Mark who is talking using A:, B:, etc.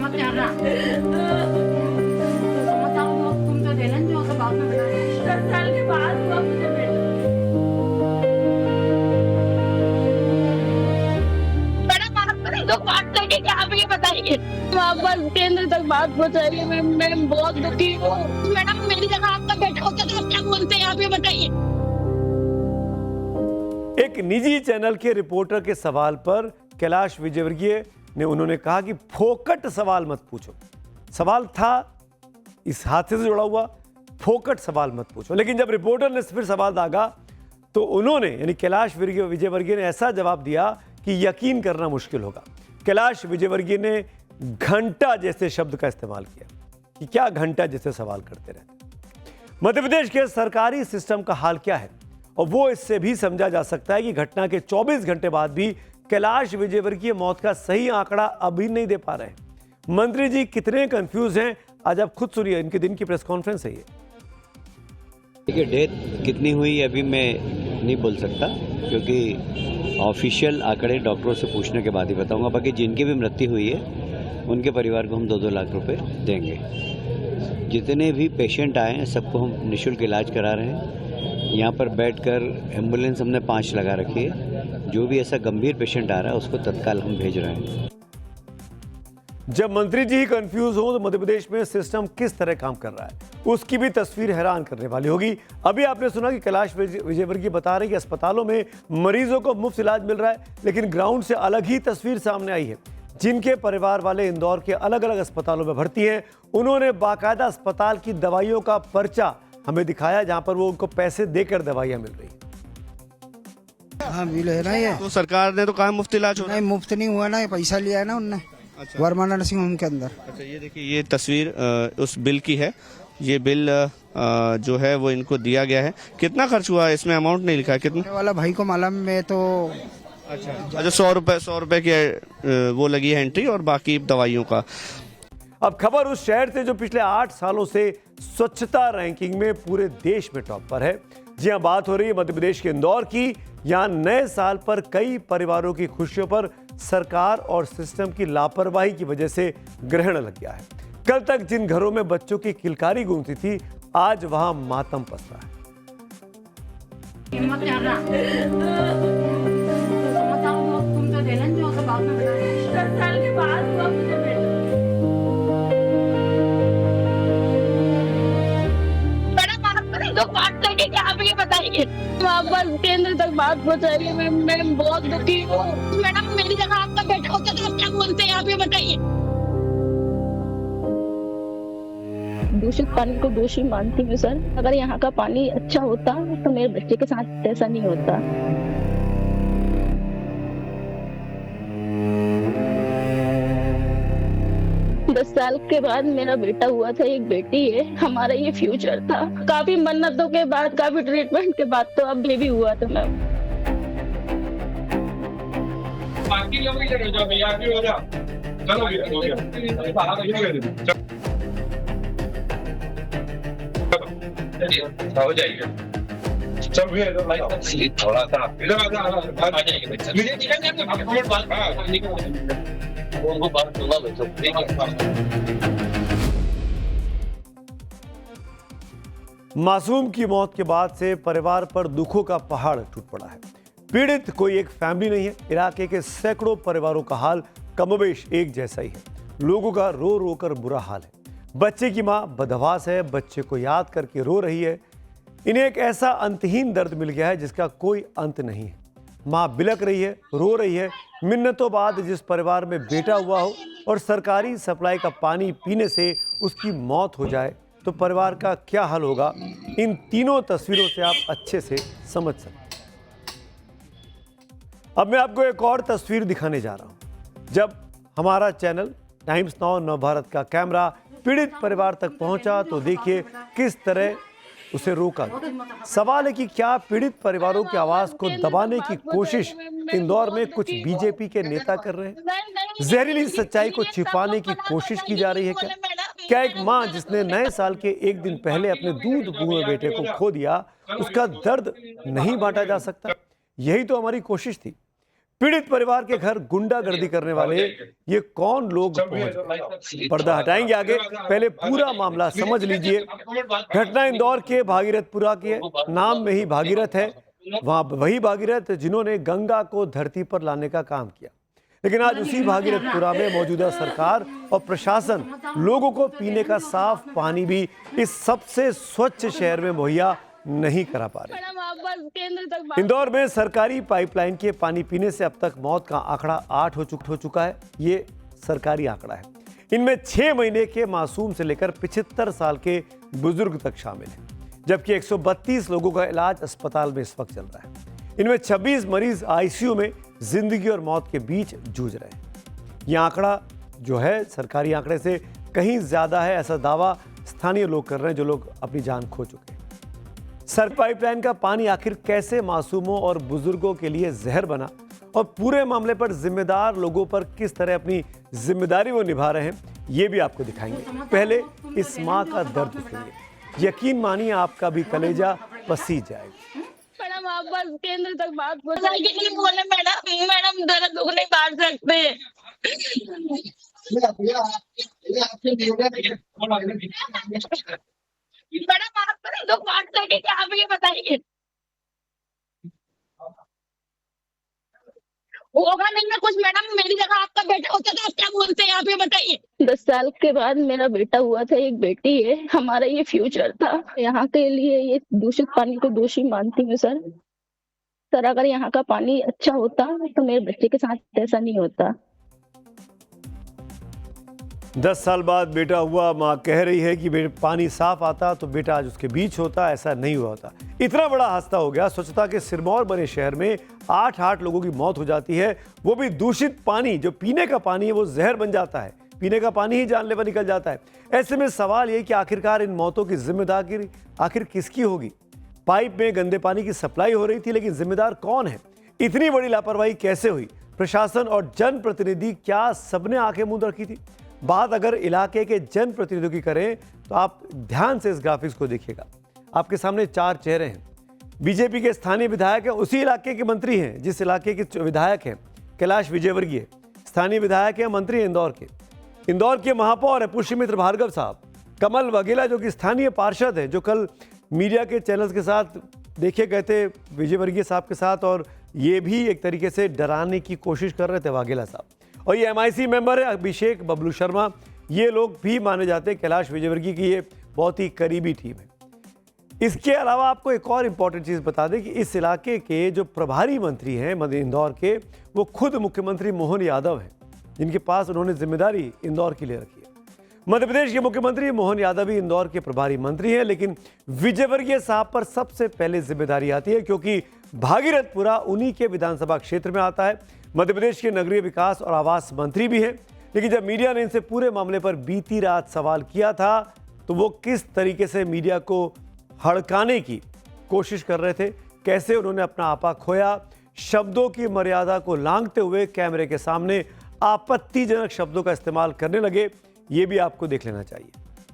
A: मत करना। समझदार हो तुम तो देना जो सब बाद में बताना। 10 साल के बाद हुआ मुझे बेटा। मैडम आप मेरे को बात करके क्या आप ये बताइए। आप बस केंद्र तक बात पहुंचाइए। मैं बहुत दुखी हूँ। मैडम मेरी जगह आपका बेटा होता तो आप क्या बोलते हैं आप ये बताइए।
B: एक निजी चैनल के रिपोर्टर के सवाल पर कैलाश विजयवर्गीय ने उन्होंने कहा कि फोकट सवाल मत पूछो। सवाल था इस हादसे से जुड़ा हुआ, फोकट सवाल मत पूछो। लेकिन जब रिपोर्टर ने फिर सवाल दागा तो उन्होंने यानी कैलाश विजयवर्गीय ने ऐसा जवाब दिया कि यकीन करना मुश्किल होगा। कैलाश विजयवर्गीय ने घंटा जैसे शब्द का इस्तेमाल किया कि क्या घंटा जैसे सवाल करते रहते। मध्य प्रदेश के सरकारी सिस्टम का हाल क्या है और वो इससे भी समझा जा सकता है कि घटना के 24 घंटे बाद भी कैलाश विजयवर्गीय मौत का सही आंकड़ा अभी नहीं दे पा रहे हैं। मंत्री जी कितने कंफ्यूज हैं, आज आप खुद सुनिए, इनके दिन की प्रेस कॉन्फ्रेंस है ये।
C: देखिए, डेथ कितनी हुई अभी मैं नहीं बोल सकता, क्योंकि ऑफिशियल आंकड़े डॉक्टरों से पूछने के बाद ही बताऊंगा। बाकी जिनकी भी मृत्यु हुई है उनके परिवार को हम 2-2 लाख रुपए देंगे। जितने भी पेशेंट आए हैं सबको हम निःशुल्क इलाज करा रहे हैं। यहाँ पर बैठकर एम्बुलेंस हमने 5 लगा रखी है। जो भी ऐसा गंभीर पेशेंट आ रहा है उसको तत्काल हम भेज रहे हैं।
B: जब मंत्री जी ही कंफ्यूज हो तो मध्य प्रदेश में सिस्टम किस तरह काम कर रहा है उसकी भी तस्वीर हैरान करने वाली होगी। अभी आपने सुना कि कैलाश विजयवर्गीय बता रहे हैं कि अस्पतालों में मरीजों को मुफ्त इलाज मिल रहा है, लेकिन ग्राउंड से अलग ही तस्वीर सामने आई है। जिनके परिवार वाले इंदौर के अलग अलग अस्पतालों में भर्ती हैं, उन्होंने बाकायदा अस्पताल की दवाइयों का पर्चा हमें दिखाया जहां पर वो उनको पैसे देकर दवाइयां मिल रही हैं।
D: हाँ बिल है ना ये।
E: तो सरकार ने तो कहा मुफ्त इलाज हो रहा है।
D: नहीं मुफ्त नहीं हुआ ना, ये पैसा लिया है ना उनने।
E: अच्छा।
D: वर्मा नर्सिंग होम के अंदर।
E: अच्छा, ये देखिए, ये तस्वीर उस बिल की है। ये बिल जो है वो इनको दिया गया है। कितना खर्च हुआ है इसमें अमाउंट नहीं लिखा है कितना।
D: ये वाला भाई को मालूम, में तो
E: अच्छा 100 रुपए की वो लगी है एंट्री और बाकी दवाइयों का।
B: अब खबर उस शहर से जो पिछले 8 सालों से स्वच्छता रैंकिंग में पूरे देश में टॉप पर है। जी हां, बात हो रही है मध्य प्रदेश के इंदौर की। यहां नए साल पर कई परिवारों की खुशियों पर सरकार और सिस्टम की लापरवाही की वजह से ग्रहण लग गया है। कल तक जिन घरों में बच्चों की किलकारी गूंजती थी, आज वहां मातम पसरा है।
A: हिम्मत करना। समझदार हो तुम तो देना जो सब बाद में बताना। 10 साल के बाद हुआ मुझे बेटा। मैडम आप मेरे को बात करके क्या आप ये बताइए। आप बस केंद्र तक बात पहुंचाइए। मैं बहुत दुखी हूँ। मैडम मेरी जगह आपका बेटा होता तो आप क्या बोलते हैं आप ये बताइए।
F: दूषित पानी को दोषी मानती हूँ सर। अगर यहाँ का पानी अच्छा होता तो मेरे बच्चे के साथ ऐसा नहीं होता। दस साल के बाद मेरा बेटा हुआ था, एक बेटी है। हमारा ये फ्यूचर था। काफी मन्नतों के बाद, काफी ट्रीटमेंट के बाद तो अब बेबी हुआ था मैम।
G: बाकी लोग इधर हो जाओ भैया, आगे हो जाओ। चलो भैया, हो गया। बाहर हो जाएगा। सब भी है तो लाइक थोड़ा सा इधर आ जाएंगे। मुझे निकल आपको बात वो बात दूंगा बच्चों।
B: मासूम की मौत के बाद से परिवार पर दुखों का पहाड़ टूट पड़ा है। पीड़ित कोई एक फैमिली नहीं है। इलाके के सैकड़ों परिवारों का हाल कमोबेश एक जैसा ही है। लोगों का रो रो कर बुरा हाल है। बच्चे की मां बदहवास है, बच्चे को याद करके रो रही है। इन्हें एक ऐसा अंतहीन दर्द मिल गया है जिसका कोई अंत नहीं है। मां बिलक रही है, रो रही है। मिन्नतों बाद जिस परिवार में बेटा हुआ हो और सरकारी सप्लाई का पानी पीने से उसकी मौत हो जाए तो परिवार का क्या हाल होगा, इन तीनों तस्वीरों से आप अच्छे से समझ सकते हैं। अब मैं आपको एक और तस्वीर दिखाने जा रहा हूं। जब हमारा चैनल टाइम्स नाउ नवभारत का कैमरा पीड़ित परिवार तक पहुंचा तो देखिए किस तरह उसे रोका गया। सवाल है कि क्या पीड़ित परिवारों की आवाज को दबाने की कोशिश इंदौर में कुछ बीजेपी के नेता कर रहे हैं? जहरीली सच्चाई को छिपाने की कोशिश की जा रही है क्या? क्या एक मां जिसने नए साल के एक दिन पहले अपने दूध कुएं बेटे को खो दिया, उसका दर्द नहीं बांटा जा सकता? यही तो हमारी कोशिश थी। पीड़ित परिवार के घर गुंडागर्दी करने वाले ये कौन लोग पहुंच गए? पर्दा हटाएंगे आगे, पहले पूरा मामला समझ लीजिए। घटना इंदौर के भागीरथपुरा के, नाम में ही भागीरथ है, वहां वही भागीरथ जिन्होंने गंगा को धरती पर लाने का काम किया। लेकिन आज उसी भागीरथपुरा में मौजूदा सरकार और प्रशासन लोगों को पीने का साफ पानी भी इस सबसे स्वच्छ शहर में मुहैया नहीं करा पा रहे।
A: मैडम आप बस केंद्र तक बात
B: इंदौर में सरकारी पाइपलाइन के पानी पीने से अब तक मौत का आंकड़ा 8 हो चुका है। ये सरकारी आंकड़ा है। इनमें 6 महीने के मासूम से लेकर 75 साल के बुजुर्ग तक शामिल हैं, जबकि 132 लोगों का इलाज अस्पताल में इस वक्त चल रहा है। इनमें 26 मरीज आईसीयू में जिंदगी और मौत के बीच जूझ रहे हैं। यह आंकड़ा जो है सरकारी आंकड़े से कहीं ज्यादा है, ऐसा दावा स्थानीय लोग कर रहे हैं, जो लोग अपनी जान खो चुके हैं। सर पाइपलाइन का पानी आखिर कैसे मासूमों और बुजुर्गों के लिए जहर बना और पूरे मामले पर जिम्मेदार लोगों पर किस तरह अपनी जिम्मेदारी वो निभा रहे हैं, ये भी आपको दिखाएंगे। पहले इस माँ का दर्द सुनिए, यकीन मानिए आपका भी कलेजा पसीज जाएगा।
A: मैडम आप बस केंद्र तक बात पहुंचाइए। नहीं बोले मैडम, मैडम दर्द दुख नहीं बांट सकते। मैडम आप तो दुख बांट सके क्या, आप ये बताइए। होगा नहीं ना कुछ मैडम, मेरी जगह आपका बेटा होता तो आप क्या बोलते हैं, आप ये बताइए।
F: 10 साल के बाद मेरा बेटा हुआ था, एक बेटी है, हमारा ये फ्यूचर था। यहाँ के लिए ये दूषित पानी को दोषी मानती हूँ सर। सर अगर यहाँ का पानी अच्छा होता तो मेरे बच्चे के साथ ऐसा नहीं होता।
B: 10 साल बाद बेटा हुआ, माँ कह रही है कि पानी साफ आता तो बेटा आज उसके बीच होता, ऐसा नहीं हुआ होता। इतना बड़ा हादसा हो गया, स्वच्छता के सिरमौर बने शहर में 8 लोगों की मौत हो जाती है, वो भी दूषित पानी। जो पीने का पानी है वो जहर बन जाता है, पीने का पानी ही जानलेवा निकल जाता है। ऐसे में सवाल ये कि आखिरकार इन मौतों की जिम्मेदारी आखिर किसकी होगी? पाइप में गंदे पानी की सप्लाई हो रही थी, लेकिन जिम्मेदार कौन है? इतनी बड़ी लापरवाही कैसे हुई? प्रशासन और जनप्रतिनिधि, क्या सबने आंखें मूंद रखी थी? बात अगर इलाके के जनप्रतिनिधियों की करें तो आप ध्यान से इस ग्राफिक्स को देखिएगा। आपके सामने 4 चेहरे हैं। बीजेपी के स्थानीय विधायक हैं, उसी इलाके के मंत्री हैं जिस इलाके के विधायक हैं कैलाश विजयवर्गीय। स्थानीय विधायक हैं, मंत्री इंदौर के। इंदौर के महापौर है पुष्यमित्र भार्गव साहब। कमल वाघेला जो कि स्थानीय पार्षद है, जो कल मीडिया के चैनल्स के साथ देखे गए थे विजयवर्गीय साहब के साथ, और ये भी एक तरीके से डराने की कोशिश कर रहे थे वाघेला साहब। और ये MIC मेंबर है अभिषेक बबलू शर्मा। ये लोग भी माने जाते हैं कैलाश विजयवर्गीय की ये बहुत ही करीबी टीम है। इसके अलावा आपको एक और इम्पॉर्टेंट चीज़ बता दें कि इस इलाके के जो प्रभारी मंत्री हैं इंदौर के, वो खुद मुख्यमंत्री मोहन यादव हैं, जिनके पास उन्होंने जिम्मेदारी इंदौर के लिए रखी है। मध्य प्रदेश के मुख्यमंत्री मोहन यादव भी इंदौर के प्रभारी मंत्री हैं, लेकिन विजयवर्गीय साहब पर सबसे पहले जिम्मेदारी आती है, क्योंकि भागीरथपुरा उन्हीं के विधानसभा क्षेत्र में आता है। मध्य प्रदेश के नगरीय विकास और आवास मंत्री भी हैं। लेकिन जब मीडिया ने इनसे पूरे मामले पर बीती रात सवाल किया था, तो वो किस तरीके से मीडिया को हड़काने की कोशिश कर रहे थे, कैसे उन्होंने अपना आपा खोया, शब्दों की मर्यादा को लांघते हुए कैमरे के सामने आपत्तिजनक शब्दों का इस्तेमाल करने लगे, ये भी आपको देख लेना चाहिए।